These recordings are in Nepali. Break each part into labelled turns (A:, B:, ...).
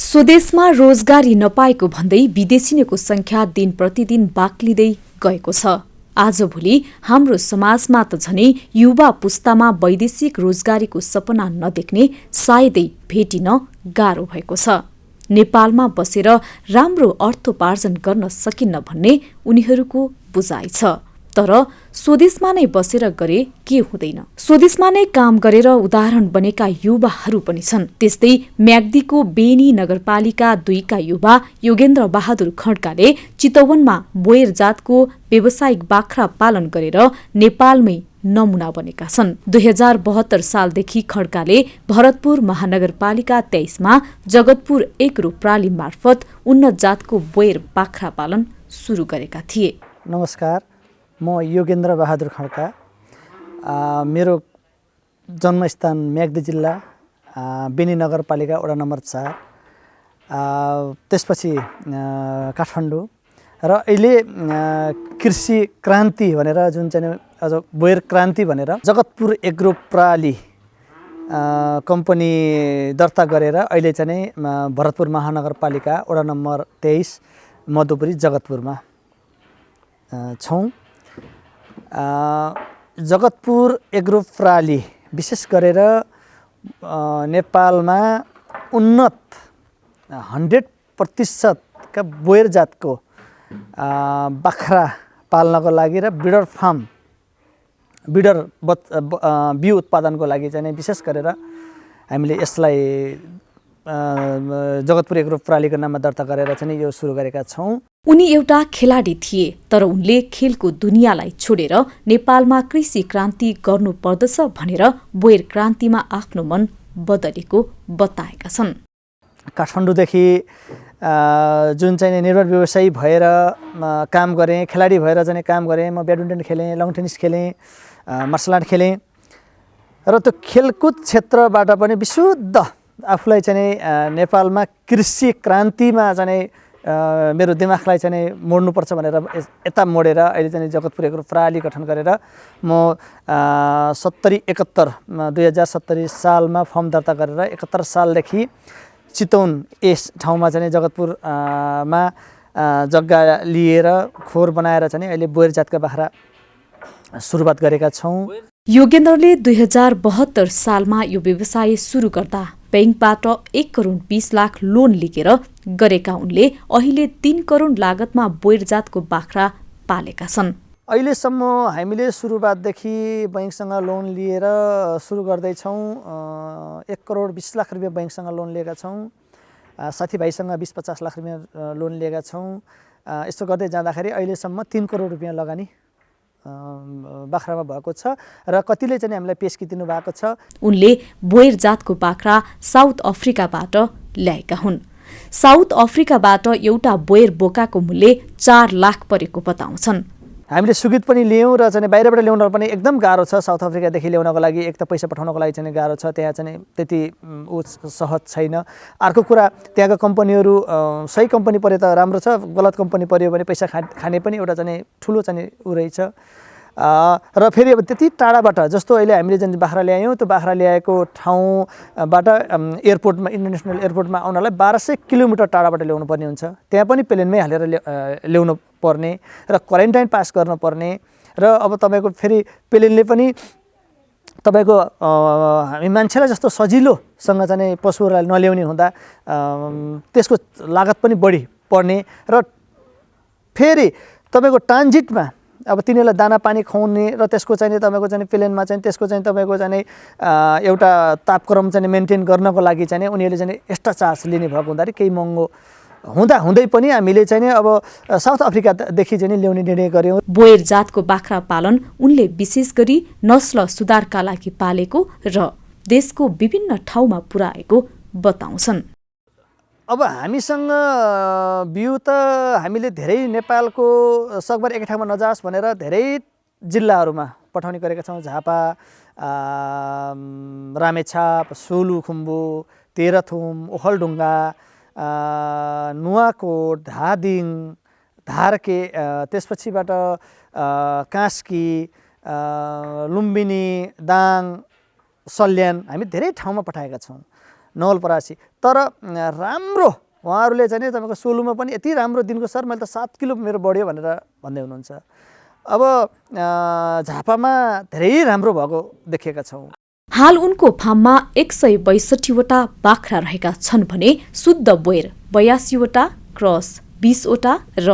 A: स्वदेशमा रोजगारी नपाएको भन्दै विदेशिनीको संख्या दिन प्रतिदिन बाक्लिँदै गएको छ। आजभोलि हाम्रो समाजमा त झनै युवा पुस्तामा वैदेशिक रोजगारीको सपना नदेख्ने सायदै भेटिन गाह्रो भएको छ। नेपालमा बसेर राम्रो अर्थोपार्जन गर्न सकिन्न भन्ने उनीहरूको बुझाइ छ। तर स्वदेशमा नै बसेर गरे के हुँदैन? स्वदेशमा नै काम गरेर उदाहरण बनेका युवाहरू पनि छन्। त्यस्तै म्याग्दीको बेनी नगरपालिका 2 का युवा योगेन्द्र बहादुर खड्काले चितवनमा बोयर जातको व्यावसायिक बाख्रा पालन गरेर नेपालमै नमुना बनेका छन्। 2072 सालदेखि खड्काले भरतपुर महानगरपालिका 23 मा जगतपुर एग्रो प्राली मार्फत उन्नत जातको बोयर बाख्रा पालन सुरु गरेका थिए।
B: नमस्कार, म योगेन्द्र बहादुर खड्का। मेरो जन्मस्थान म्याग्दी जिल्ला बेनी नगरपालिका वडा नम्बर 4, त्यसपछि काठमाडौँ र अहिले कृषि क्रान्ति भनेर जुन चाहिँ अझ बोयर क्रान्ति भनेर जगतपुर एग्रो प्राली कम्पनी दर्ता गरेर अहिले चाहिँ भरतपुर महानगरपालिका वडा नम्बर 23 मधुपुरी जगतपुरमा छौँ। जगतपुर एग्रो प्राली विशेष गरेर नेपालमा उन्नत 100% का बोयर जातको बाख्रा पाल्नको लागि र बिडर बिउ उत्पादनको लागि चाहिँ विशेष गरेर हामीले यसलाई जगतपुर एग्रो प्रालीको नाममा दर्ता गरेर चाहिँ यो सुरु गरेका छौँ।
A: उनी एउटा खेलाडी थिए, तर उनले खेलको दुनियाँलाई छोडेर नेपालमा कृषि क्रान्ति गर्नु पर्दछ भनेर बोयर क्रान्तिमा आफ्नो मन बदलेको बताएका छन्।
B: काठमाडौँदेखि जुन चाहिँ निर्भर व्यवसायी भएर काम गरेँ, खेलाडी भएर चाहिँ काम गरेँ। म ब्याडमिन्टन खेलेँ, लन टेनिस खेलेँ, मार्सल आर्ट खेलेँ र त्यो खेलकुद क्षेत्रबाट पनि विशुद्ध आफूलाई चाहिँ नेपालमा कृषि क्रान्तिमा चाहिँ मेरो दिमागलाई चाहिँ मोड्नुपर्छ भनेर यता मोडेर अहिले चाहिँ जगतपुर एग्रो प्राली गठन गरेर म 2070 सालमा फर्म दर्ता गरेर 71 सालदेखि चितवन यस ठाउँमा चाहिँ जगतपुरमा जग्गा लिएर खोर बनाएर चाहिँ अहिले बोयर जातका बाख्रा सुरुवात गरेका छौँ।
A: योगेन्द्रले 2072 सालमा यो व्यवसाय सुरु गर्दा बैंकबाट 1 करोड 20 लाख लोन लिएर गरेका उनले अहिले 3 करोड लागतमा बोयर जातको बाख्रा पालेका छन्।
B: अहिलेसम्म हामीले सुरुवातदेखि बैंकसँग लोन लिएर सुरु गर्दैछौँ। 1 करोड 20 लाख रुपियाँ बैंकसँग लोन लिएका छौँ। साथीभाइसँग 20-50 लाख रुपियाँ लोन लिएका छौँ। यस्तो गर्दै जाँदाखेरि अहिलेसम्म 3 करोड रुपियाँ लगानी बाख्रामा भएको छ र कतिले चाहिँ हामीलाई पेस्की दिनु भएको छ।
A: उनले बोयर जातको बाख्रा साउथ अफ्रिकाबाट ल्याएका हुन्। साउथ अफ्रिकाबाट एउटा बोयर बोकाको मूल्य 4 लाख परेको बताउँछन्।
B: हामीले सुगित पनि ल्यायौँ र चाहिँ बाहिरबाट ल्याउन पनि एकदम गाह्रो छ। साउथ अफ्रिकादेखि ल्याउनको लागि एक त पैसा पठाउनको लागि चाहिँ गाह्रो छ, त्यहाँ चाहिँ त्यति सहज छैन। अर्को कुरा, त्यहाँका कम्पनीहरू सही कम्पनी परे त राम्रो छ, गलत कम्पनी पर्यो भने पैसा खाने पनि एउटा चाहिँ ठुलो चाहिँ उ रहेछ। र फेरि अब त्यति टाढाबाट जस्तो अहिले हामीले जुन बाख्रा ल्यायौँ त्यो बाख्रा ल्याएको ठाउँबाट एयरपोर्टमा इन्टरनेसनल एयरपोर्टमा आउनलाई 1200 किलोमिटर टाढाबाट ल्याउनु पर्ने हुन्छ। त्यहाँ पनि प्लेनमै हालेर ल्याउनु पर्ने र क्वारेन्टाइन पास गर्नुपर्ने र अब तपाईँको फेरि प्लेनले पनि तपाईँको हामी मान्छेलाई जस्तो सजिलोसँग चाहिँ पशुहरूलाई नल्याउने हुँदा त्यसको लागत पनि बढी पर्ने र फेरि तपाईँको ट्रान्जिटमा अब तिनीहरूलाई दाना पानी खुवाउने र त्यसको चाहिँ तपाईँको चाहिँ प्लेनमा चाहिँ त्यसको चाहिँ तपाईँको चाहिँ एउटा तापक्रम चाहिँ मेन्टेन गर्नको लागि चाहिँ उनीहरूले चाहिँ एक्स्ट्रा चार्ज लिने भएको हुँदाखेरि केही महँगो हुँदै पनि हामीले चाहिँ अब साउथ अफ्रिकादेखि चाहिँ ल्याउने निर्णय गर्यौँ।
A: बोयर जातको बाख्रा पालन उनले विशेष गरी नस्ल सुधारका लागि पालेको र देशको विभिन्न ठाउँमा पुर्याएको बताउँछन्।
B: अब हामीसँग बिउ त हामीले धेरै नेपालको सकभर एकै ठाउँमा नजाओस् भनेर धेरै जिल्लाहरूमा पठाउने गरेका छौँ। झापा, रामेछाप, सोलुखुम्बु, तेह्रथुम, ओखलढुङ्गा, नुवाकोट, धादिङ, धारके, त्यसपछिबाट कास्की, लुम्बिनी, दाङ, सल्यान हामी धेरै ठाउँमा पठाएका छौँ। नवलपरासी। तर राम्रो उहाँहरूले चाहिँ नि तपाईँको सोलुमा पनि यति राम्रो दिनको सर मैले त 7 किलो मेरो बढ्यो भनेर भन्दै हुनुहुन्छ। अब झापामा धेरै राम्रो भएको देखेका छौँ।
A: हाल उनको फार्ममा 162वटा बाख्रा रहेका छन् भने शुद्ध बोयर 82वटा, क्रस 20वटा र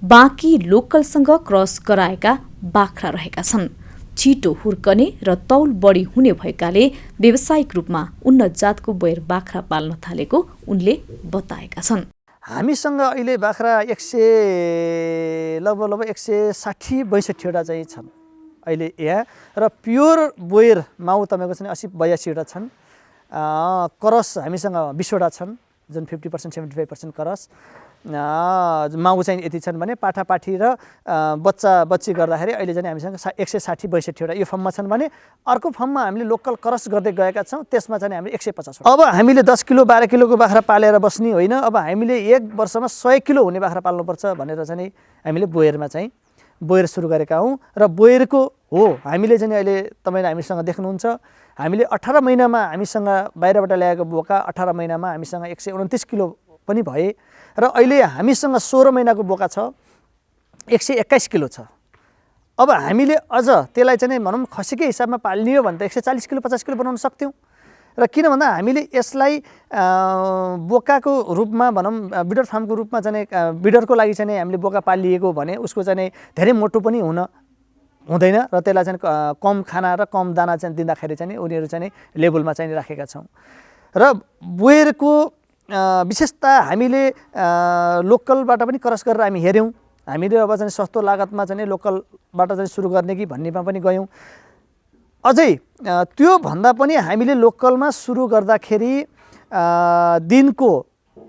A: बाँकी लोकलसँग क्रस गराएका बाख्रा रहेका छन्। छिटो हुर्कने र तौल बढी हुने भएकाले व्यावसायिक रूपमा उन्नत जातको बोयर बाख्रा पाल्न थालेको उनले बताएका छन्।
B: हामीसँग अहिले बाख्रा लगभग 160-62वटा चाहिँ छन् अहिले यहाँ, र प्योर बोयर माउ तपाईँको चाहिँ 80-82वटा छन्। क्रस हामीसँग 20वटा छन्, जुन 50% 75% क्रस माउ चाहिँ यति छन् भने पाठापाठी र बच्ची गर्दाखेरि अहिले चाहिँ हामीसँग 160-62वटा यो फर्ममा छन् भने अर्को फर्ममा हामीले लोकल क्रस गर्दै गएका छौँ, त्यसमा चाहिँ हामीले 150। अब हामीले 10 किलो 12 किलोको बाख्रा पालेर बस्ने होइन, अब हामीले एक वर्षमा 100 किलो हुने बाख्रा पाल्नुपर्छ भनेर चाहिँ हामीले बोयर सुरु गरेका हौँ। र बोयरको हो हामीले चाहिँ अहिले तपाईँले हामीसँग देख्नुहुन्छ, हामीले 18 महिनामा हामीसँग बाहिरबाट ल्याएको बोका 18 महिनामा हामीसँग 129 किलो पनि भए, र अहिले हामीसँग 16 महिनाको बोका छ 121 किलो छ। अब हामीले अझ त्यसलाई चाहिँ भनौँ खसीकै हिसाबमा पाल्ने हो भने त 140 किलो 50 किलो बनाउन सक्थ्यौँ। र किन भन्दा हामीले यसलाई बोकाको रूपमा भनौँ बिडर फार्मको रूपमा चाहिँ बिडरको लागि चाहिँ हामीले बोका पालिएको भने उसको चाहिँ धेरै मोटो पनि हुँदैन, र त्यसलाई चाहिँ कम खाना र कम दाना चाहिँ दिँदाखेरि चाहिँ उनीहरू चाहिँ लेभलमा चाहिँ राखेका छौँ। र बोयरको विशेषता हामीले लोकलबाट पनि क्रस गरेर हामी हेऱ्यौँ, हामीले अब चाहिँ सस्तो लागतमा चाहिँ लोकलबाट चाहिँ सुरु गर्ने कि भन्नेमा पनि गयौँ। अझै त्योभन्दा पनि हामीले लोकलमा सुरु गर्दाखेरि दिनको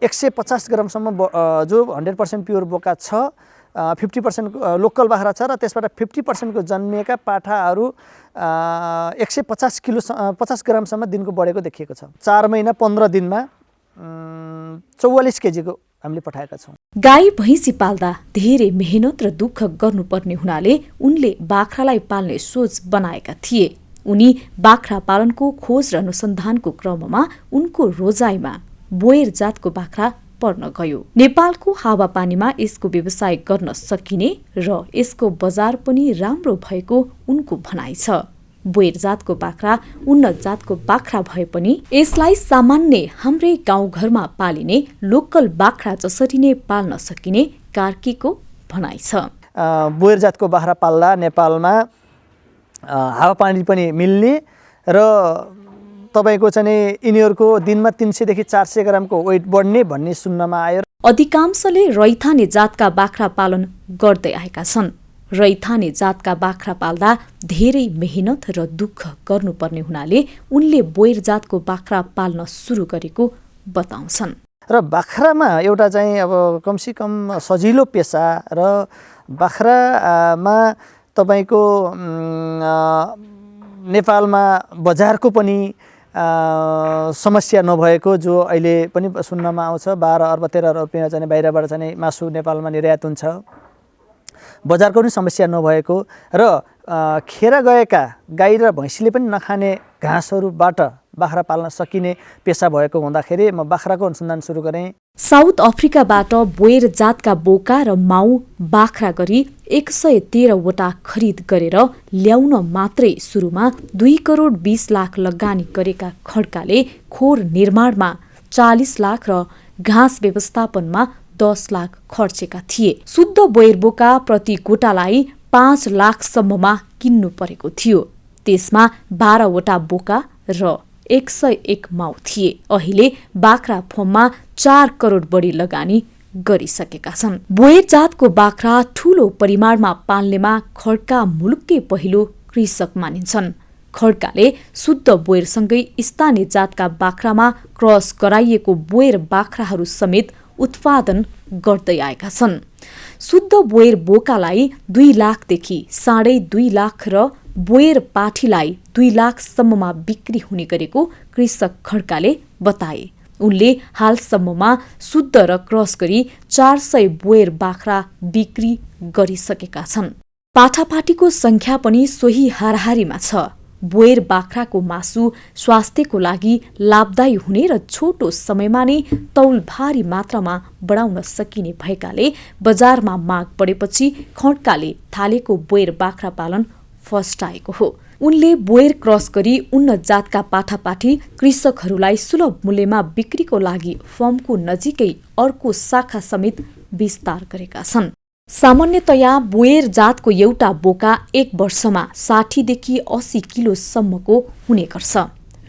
B: 150 ग्रामसम्म जो 100% प्योर बोका छ, 50% लोकल बाख्रा छ, र त्यसबाट 50% जन्मिएका पाठाहरू 150 किलो 50 ग्रामसम्म दिनको बढेको देखिएको छ। 4 महिना 15 दिनमा 44 केजीको हामीले पठाएका छौँ।
A: गाई भैँसी पाल्दा धेरै मेहनत र दुःख गर्नुपर्ने हुनाले उनले बाख्रालाई पाल्ने सोच बनाएका थिए। उनी बाख्रा पालनको खोज र अनुसन्धानको क्रममा उनको रोजाइमा बोयर जातको बाख्रा पर्न गयो। नेपालको हावापानीमा यसको व्यवसाय गर्न सकिने र यसको बजार पनि राम्रो भएको उनको भनाइ छ। बोयर जातको बाख्रा उन्नत जातको बाख्रा भए पनि यसलाई सामान्य हाम्रै गाउँघरमा पालिने लोकल बाख्रा जसरी नै पाल्न सकिने कार्कीको भनाइ छ।
B: बोयर जातको बाख्रा पाल्दा नेपालमा हावापानी पनि मिल्ने र तपाईँको चाहिँ यिनीहरूको दिनमा 300 देखि 400 ग्रामको वेट बढ्ने भन्ने सुन्नमा आयो।
A: अधिकांशले रैथाने जातका बाख्रा पालन गर्दै आएका छन्। रैथाने जातका बाख्रा पाल्दा धेरै मेहनत र दुःख गर्नुपर्ने हुनाले उनले बोयर जातको बाख्रा पाल्न सुरु गरेको बताउँछन्।
B: र बाख्रामा एउटा चाहिँ अब कमसेकम सजिलो पेसा र बाख्रामा तपाईँको नेपालमा बजारको पनि समस्या नभएको जो अहिले पनि सुन्नमा आउँछ। 12 अर्ब 13 अर्ब रुपियाँ चाहिँ बाहिरबाट चाहिँ मासु नेपालमा निर्यात हुन्छ, बजारको पनि समस्या नभएको र खेर गएका गाई र भैँसीले पनि नखाने घाँसहरूबाट बाख्रा पाल्न सकिने पेसा भएको हुँदाखेरि म बाख्राको अनुसन्धान सुरु गरेँ।
A: साउथ अफ्रिकाबाट बोयर जातका बोका र माउ बाख्रा गरी 113वटा खरिद गरेर ल्याउन मात्रै सुरुमा 2 करोड 20 लाख लगानी गरेका खड्काले खोर निर्माणमा 40 लाख र घाँस व्यवस्थापनमा 10 लाख खर्चेका थिए। शुद्ध बोयर बोका प्रति गोटालाई 5 लाखसम्ममा किन्नु परेको थियो। त्यसमा 12वटा बोका र 101 माउ थिए। अहिले बाख्रा फर्ममा 4 करोड बढी लगानी गरिसकेका छन्। बोयर जातको बाख्रा ठूलो परिमाणमा पाल्नेमा खड्का मुलुककै पहिलो कृषक मानिन्छन्। खड्काले शुद्ध बोयरसँगै स्थानीय जातका बाख्रामा क्रस गराइएको बोयर बाख्राहरू समेत उत्पादन गर्दै आएका छन्। शुद्ध बोयर बोकालाई 2 लाखदेखि 2.5 लाख र बोयर पाठीलाई 2 लाखसम्ममा बिक्री हुने गरेको कृषक खड्काले बताए। उनले हालसम्ममा शुद्ध र क्रस गरी 400 बोयर बाख्रा बिक्री गरिसकेका छन्। पाठापाटीको संख्या पनि सोही हाराहारीमा छ। बोयर बाख्राको मासु स्वास्थ्यको लागि लाभदायी हुने र छोटो समयमा नै तौल भारी मात्रामा बढाउन सकिने भएकाले बजारमा माग बढेपछि खड्काले थालेको बोयर बाख्रा पालन फस्टाएको हो। उनले बोयर क्रस गरी उन्नत जातका पाठापाठी कृषकहरूलाई सुलभ मूल्यमा बिक्रीको लागि फर्मको नजिकै अर्को शाखा समेत विस्तार गरेका छन्। सामान्यतया बोयर जातको एउटा बोका एक वर्षमा 60 देखि 80 किलोसम्मको हुने गर्छ।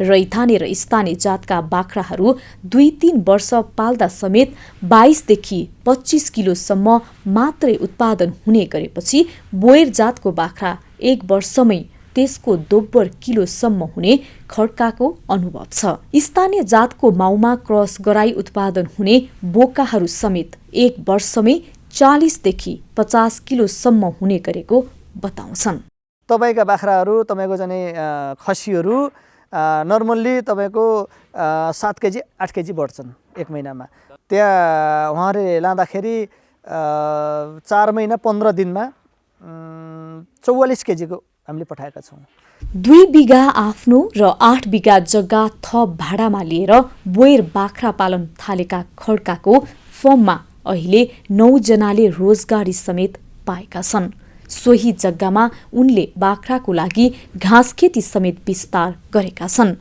A: रैथाने र स्थानीय जातका बाख्राहरू 2-3 वर्ष पाल्दा समेत 22 देखि 25 किलोसम्म मात्रै उत्पादन हुने गरेपछि बोयर जातको बाख्रा एक वर्षमै त्यसको दोब्बर किलोसम्म हुने खड्काको अनुभव छ। स्थानीय जातको माउमा क्रस गराई उत्पादन हुने बोकाहरू समेत एक वर्षमै 40 देखि 50 किलोसम्म हुने गरेको बताउँछन्।
B: तपाईँका बाख्राहरू, तपाईँको चाहिँ खसीहरू नर्मल्ली तपाईँको 7 केजी 8 केजी बढ्छन् एक महिनामा। त्यहाँ उहाँले लाँदाखेरि 4 महिना 15 दिनमा 44 केजीको हामीले पठाएका छौँ।
A: 2 बिघा आफ्नो र 8 बिघा जग्गा थप भाडामा लिएर बोयर बाख्रा पालन थालेका खड्काको फर्ममा अहिले 9 जनाले रोजगारी समेत पाएका छन्। सोही जग्गामा उनले बाख्राको लागि घाँस खेती समेत विस्तार गरेका छन्।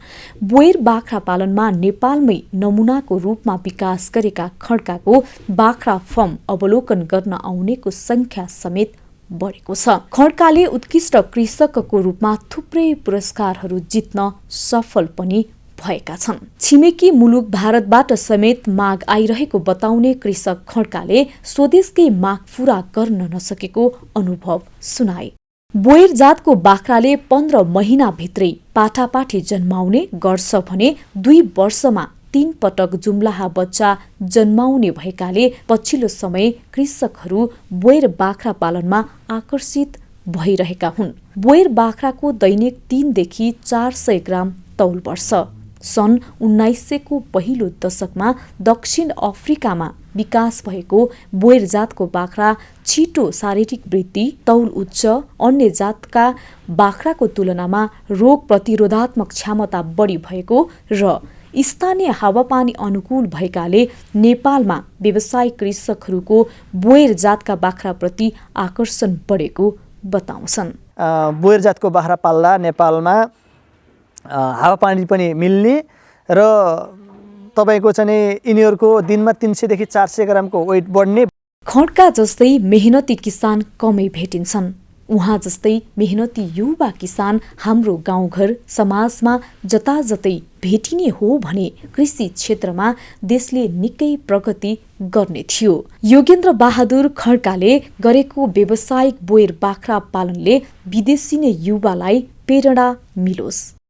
A: बोयर बाख्रा पालनमा नेपालमै नमुनाको रूपमा विकास गरेका खड्काको बाख्रा फर्म अवलोकन गर्न आउनेको संख्या समेत बढेको छ। खड्काले उत्कृष्ट कृषकको रूपमा थुप्रै पुरस्कारहरू जित्न सफल पनि भएका छन्। छिमेकी मुलुक भारतबाट समेत माग आइरहेको बताउने कृषक खड्काले स्वदेशकै माग पूरा गर्न नसकेको अनुभव सुनाए। बोयर जातको बाख्राले 15 महिनाभित्रै पाठापाठी जन्माउने गर्छ भने 2 वर्षमा 3 पटक जुम्लाहा बच्चा जन्माउने भएकाले पछिल्लो समय कृषकहरू बोयर बाख्रा पालनमा आकर्षित भइरहेका हुन्। बोयर बाख्राको दैनिक 3 देखि 400 ग्राम तौल बढ्छ। सन् 1900 को पहिलो दशकमा दक्षिण अफ्रिकामा विकास भएको बोयर जातको बाख्रा छिटो शारीरिक वृद्धि, तौल उच्च, अन्य जातका बाख्राको तुलनामा रोग प्रतिरोधात्मक क्षमता बढी भएको र स्थानीय हावापानी अनुकूल भएकाले नेपालमा व्यवसायिक कृषकहरूको बोयर जातका बाख्राप्रति आकर्षण बढेको बताउँछन्।
B: बोयर जातको बाख्रा पाल्दा नेपालमा हावापानी पनि मिल्ने र तपाईँको चाहिँ यिनीहरूको दिनमा 300 देखि 400 ग्रामको वेट बढ्ने।
A: खड्का जस्तै मेहनती किसान कमै भेटिन्छन्। उहाँ जस्तै मेहनती युवा किसान हाम्रो गाउँघर समाजमा जताजतै भेटिने हो भने कृषि क्षेत्रमा देशले निकै प्रगति गर्ने थियो। योगेन्द्र बहादुर खड्काले गरेको व्यावसायिक बोयर बाख्रा पालनले विदेशी युवालाई प्रेरणा मिलोस्।